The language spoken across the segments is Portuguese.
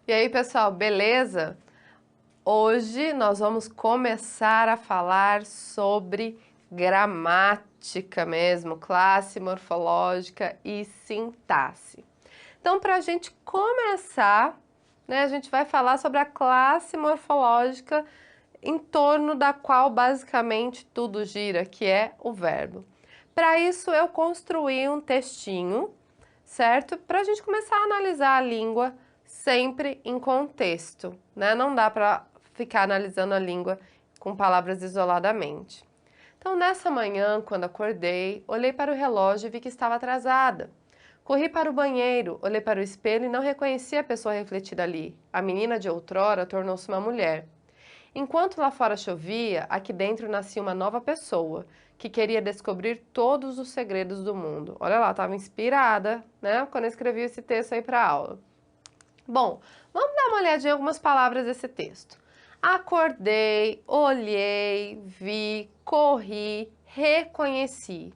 E aí, pessoal, beleza? Hoje nós vamos começar a falar sobre gramática mesmo, classe morfológica e sintaxe. Então, para a gente começar, né, a gente vai falar sobre a classe morfológica em torno da qual basicamente tudo gira, que é o verbo. Para isso, eu construí um textinho, certo? Para a gente começar a analisar a língua sempre em contexto, né? Não dá para ficar analisando a língua com palavras isoladamente. Então, nessa manhã, quando acordei, olhei para o relógio e vi que estava atrasada. Corri para o banheiro, olhei para o espelho e não reconheci a pessoa refletida ali. A menina de outrora tornou-se uma mulher. Enquanto lá fora chovia, aqui dentro nascia uma nova pessoa, que queria descobrir todos os segredos do mundo. Olha lá, estava inspirada, né, quando eu escrevi esse texto aí para aula. Bom, vamos dar uma olhadinha em algumas palavras desse texto. Acordei, olhei, vi, corri, reconheci.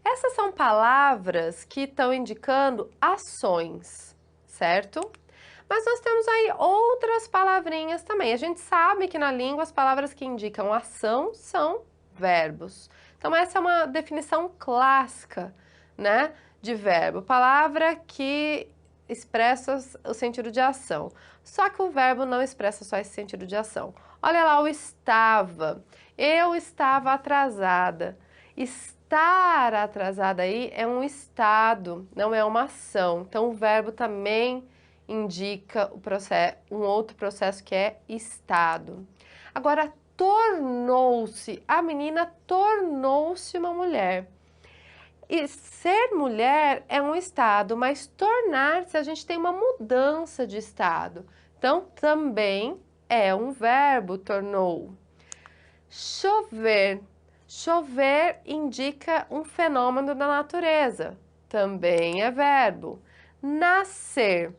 Essas são palavras que estão indicando ações, certo? Mas nós temos aí outras palavrinhas também. A gente sabe que na língua as palavras que indicam ação são verbos. Então essa é uma definição clássica, né, de verbo. Palavra que expressa o sentido de ação. Só que o verbo não expressa só esse sentido de ação. Olha lá o estava. Eu estava atrasada. Estar atrasada aí é um estado, não é uma ação. Então o verbo também indica o processo, um outro processo que é estado. Agora, tornou-se, a menina tornou-se uma mulher. E ser mulher é um estado, mas tornar-se, a gente tem uma mudança de estado. Então, também é um verbo, tornou. Chover. Chover indica um fenômeno da natureza. Também é verbo. Nascer.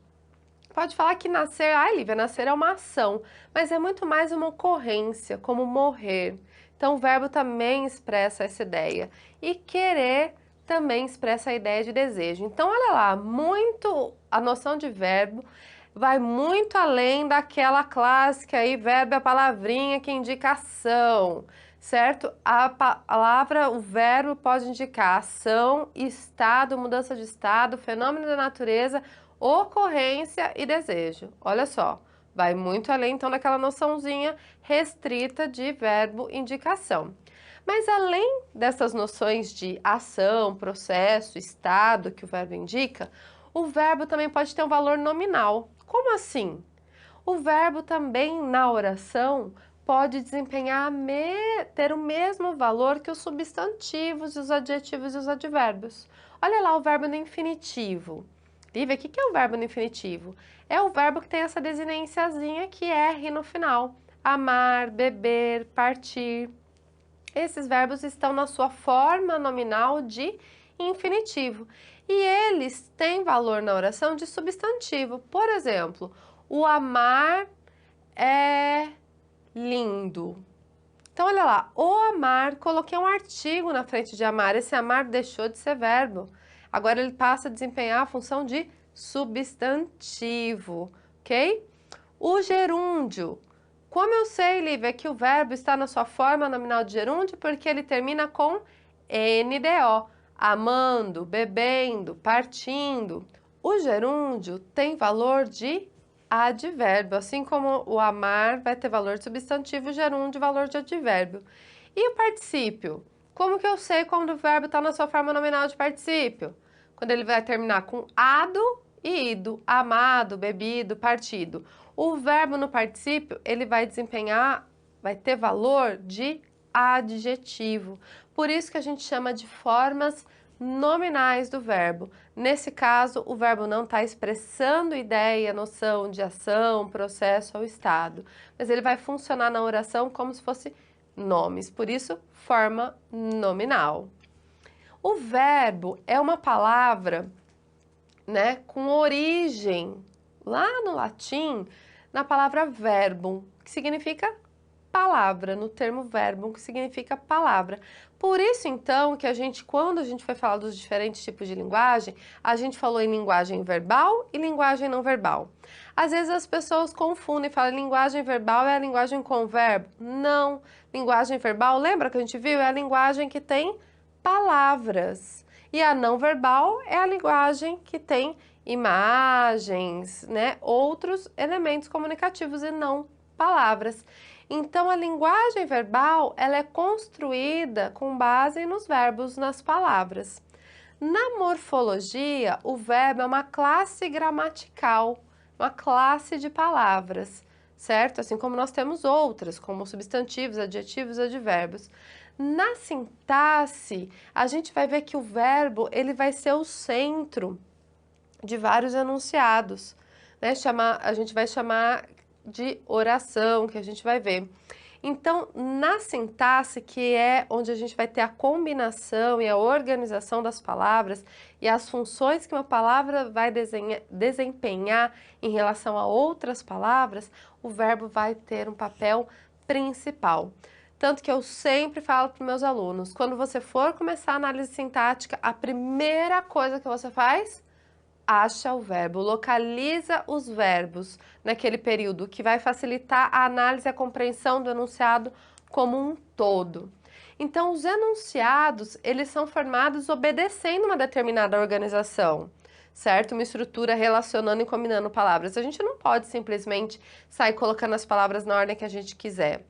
Pode falar que nascer, Lívia, nascer é uma ação, mas é muito mais uma ocorrência, como morrer. Então, o verbo também expressa essa ideia. E querer também expressa a ideia de desejo. Então, olha lá, a noção de verbo vai muito além daquela clássica aí, verbo é a palavrinha que indica ação, certo? A palavra, o verbo pode indicar ação, estado, mudança de estado, fenômeno da natureza, ocorrência e desejo. Olha só, vai muito além então daquela noçãozinha restrita de verbo indicação. Mas além dessas noções de ação, processo, estado que o verbo indica, o verbo também pode ter um valor nominal. Como assim? O verbo também na oração pode desempenhar, ter o mesmo valor que os substantivos, os adjetivos e os advérbios. Olha lá o verbo no infinitivo. Lívia, o que é o verbo no infinitivo? É o verbo que tem essa desinênciazinha que é R no final. Amar, beber, partir. Esses verbos estão na sua forma nominal de infinitivo. E eles têm valor na oração de substantivo. Por exemplo, o amar é lindo. Então, olha lá, o amar, coloquei um artigo na frente de amar. Esse amar deixou de ser verbo. Agora ele passa a desempenhar a função de substantivo, ok? O gerúndio. Como eu sei, Lívia, que o verbo está na sua forma nominal de gerúndio? Porque ele termina com NDO. Amando, bebendo, partindo. O gerúndio tem valor de advérbio, assim como o amar vai ter valor de substantivo, o gerúndio valor de advérbio. E o particípio? Como que eu sei quando o verbo está na sua forma nominal de particípio? Quando ele vai terminar com ado e ido, amado, bebido, partido. O verbo no particípio, ele vai ter valor de adjetivo. Por isso que a gente chama de formas nominais do verbo. Nesse caso, o verbo não está expressando ideia, noção de ação, processo ou estado, mas ele vai funcionar na oração como se fosse nomes, por isso, forma nominal. O verbo é uma palavra, né, com origem lá no latim na palavra verbum, que significa palavra, no termo verbo, que significa palavra. Por isso, então, que quando a gente foi falar dos diferentes tipos de linguagem, a gente falou em linguagem verbal e linguagem não verbal. Às vezes as pessoas confundem e falam linguagem verbal é a linguagem com verbo. Não, linguagem verbal, lembra que a gente viu? É a linguagem que tem palavras. E a não verbal é a linguagem que tem imagens, né? Outros elementos comunicativos e não palavras. Então, a linguagem verbal, ela é construída com base nos verbos, nas palavras. Na morfologia, o verbo é uma classe gramatical, uma classe de palavras, certo? Assim como nós temos outras, como substantivos, adjetivos, advérbios. Na sintaxe, a gente vai ver que o verbo, ele vai ser o centro de vários enunciados, né? A gente vai chamar de oração, que a gente vai ver. Então, na sintaxe, que é onde a gente vai ter a combinação e a organização das palavras e as funções que uma palavra vai desempenhar em relação a outras palavras, o verbo vai ter um papel principal. Tanto que eu sempre falo para os meus alunos, quando você for começar a análise sintática, a primeira coisa que você faz, acha o verbo, localiza os verbos naquele período, que vai facilitar a análise e a compreensão do enunciado como um todo. Então, os enunciados, eles são formados obedecendo uma determinada organização, certo? Uma estrutura relacionando e combinando palavras. A gente não pode simplesmente sair colocando as palavras na ordem que a gente quiser.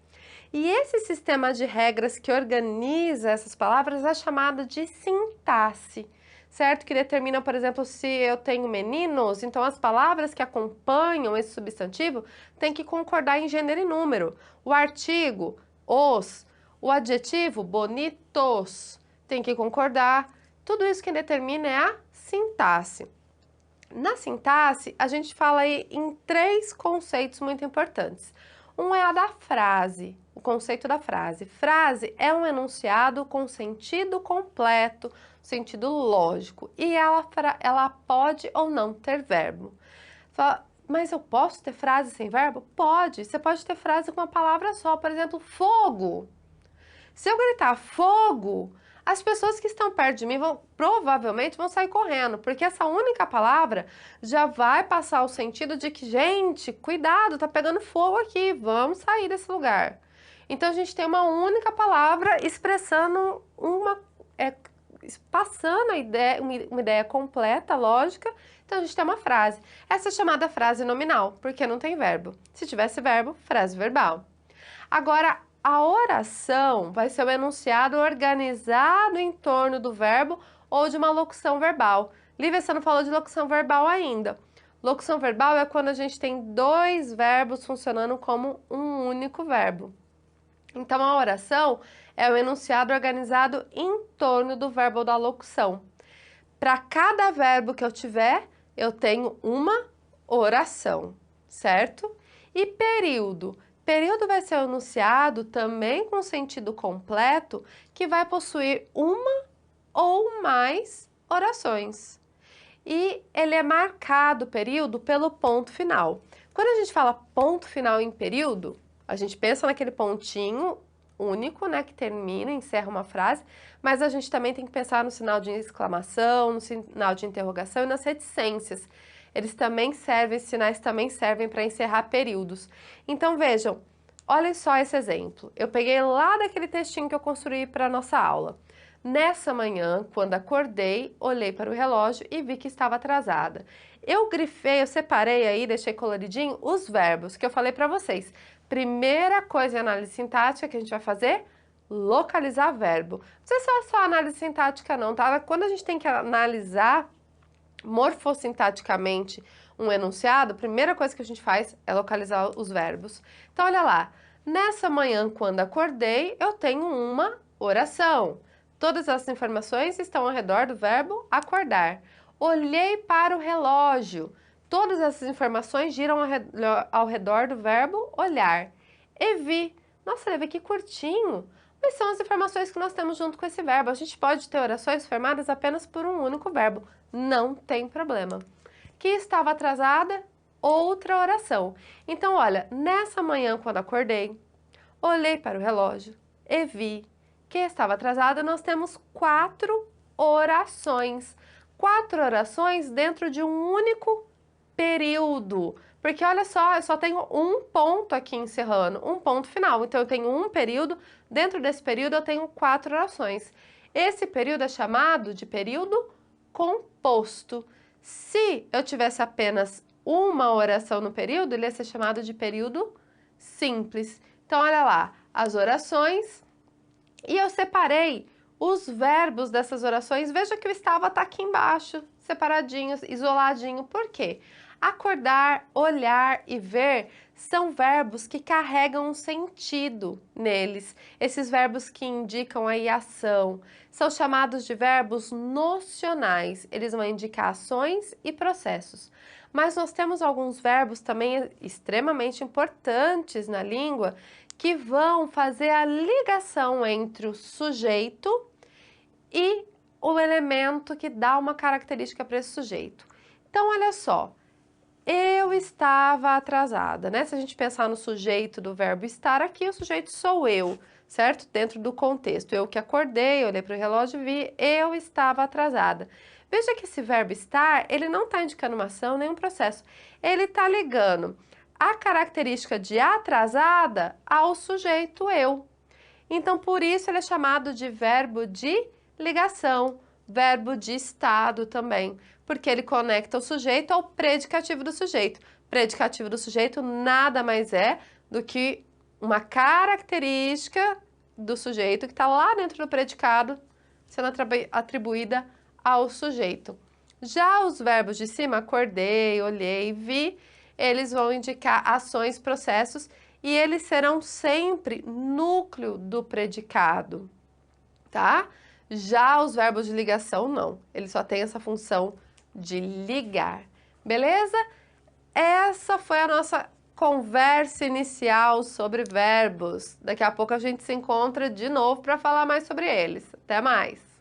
E esse sistema de regras que organiza essas palavras é chamado de sintaxe, certo? Que determina, por exemplo, se eu tenho meninos, então as palavras que acompanham esse substantivo têm que concordar em gênero e número. O artigo, os, o adjetivo, bonitos, tem que concordar. Tudo isso quem determina é a sintaxe. Na sintaxe, a gente fala aí em 3 conceitos muito importantes. Um é a da frase, o conceito da frase. Frase é um enunciado com sentido completo, sentido lógico, e ela pode ou não ter verbo. Fala, mas eu posso ter frase sem verbo? Pode, você pode ter frase com uma palavra só, por exemplo, fogo. Se eu gritar fogo, as pessoas que estão perto de mim provavelmente vão sair correndo, porque essa única palavra já vai passar o sentido de que, gente, cuidado, tá pegando fogo aqui, vamos sair desse lugar. Então, a gente tem uma única palavra expressando passando uma ideia completa, lógica, então a gente tem uma frase. Essa é chamada frase nominal, porque não tem verbo. Se tivesse verbo, frase verbal. Agora, a oração vai ser o enunciado organizado em torno do verbo ou de uma locução verbal. Lívia, você não falou de locução verbal ainda. Locução verbal é quando a gente tem 2 verbos funcionando como um único verbo. Então, a oração é o enunciado organizado em torno do verbo ou da locução. Para cada verbo que eu tiver, eu tenho uma oração, certo? E período. Período vai ser o enunciado também com sentido completo, que vai possuir uma ou mais orações. E ele é marcado, o período, pelo ponto final. Quando a gente fala ponto final em período, a gente pensa naquele pontinho único, né, que termina, encerra uma frase, mas a gente também tem que pensar no sinal de exclamação, no sinal de interrogação e nas reticências. Eles também servem, esses sinais também servem para encerrar períodos. Então, vejam, olhem só esse exemplo. Eu peguei lá daquele textinho que eu construí para a nossa aula. Nessa manhã, quando acordei, olhei para o relógio e vi que estava atrasada. Eu grifei, eu separei aí, deixei coloridinho, os verbos que eu falei para vocês. Primeira coisa em análise sintática que a gente vai fazer, localizar verbo. Não precisa ser só análise sintática não, tá? Quando a gente tem que analisar morfossintaticamente um enunciado, a primeira coisa que a gente faz é localizar os verbos. Então, olha lá. Nessa manhã, quando acordei, eu tenho uma oração. Todas as informações estão ao redor do verbo acordar. Olhei para o relógio. Todas essas informações giram ao redor do verbo olhar. E vi. Nossa, Lívia, que curtinho. Mas são as informações que nós temos junto com esse verbo. A gente pode ter orações formadas apenas por um único verbo. Não tem problema. Que estava atrasada, outra oração. Então, olha, nessa manhã, quando acordei, olhei para o relógio e vi que estava atrasada. Nós temos 4 orações. 4 orações dentro de um único período. Porque olha só, eu só tenho um ponto aqui encerrando, um ponto final. Então eu tenho um período, dentro desse período eu tenho 4 orações. Esse período é chamado de período composto. Se eu tivesse apenas uma oração no período, ele ia ser chamado de período simples. Então olha lá, as orações, e eu separei os verbos dessas orações. Veja que o estava tá aqui embaixo, separadinhos, isoladinho. Por quê? Acordar, olhar e ver são verbos que carregam um sentido neles. Esses verbos que indicam aí ação são chamados de verbos nocionais. Eles vão indicar ações e processos. Mas nós temos alguns verbos também extremamente importantes na língua que vão fazer a ligação entre o sujeito e o elemento que dá uma característica para esse sujeito. Então, olha só, eu estava atrasada, né? Se a gente pensar no sujeito do verbo estar aqui, o sujeito sou eu, certo? Dentro do contexto. Eu que acordei, olhei para o relógio e vi, eu estava atrasada. Veja que esse verbo estar, ele não está indicando uma ação, nem um processo. Ele está ligando a característica de atrasada ao sujeito eu. Então, por isso ele é chamado de verbo de ligação, verbo de estado também, porque ele conecta o sujeito ao predicativo do sujeito. Predicativo do sujeito nada mais é do que uma característica do sujeito que está lá dentro do predicado, sendo atribuída ao sujeito. Já os verbos de cima, acordei, olhei, vi, eles vão indicar ações, processos, e eles serão sempre núcleo do predicado, tá? Já os verbos de ligação, não. Eles só têm essa função de ligar, beleza? Essa foi a nossa conversa inicial sobre verbos. Daqui a pouco a gente se encontra de novo para falar mais sobre eles. Até mais!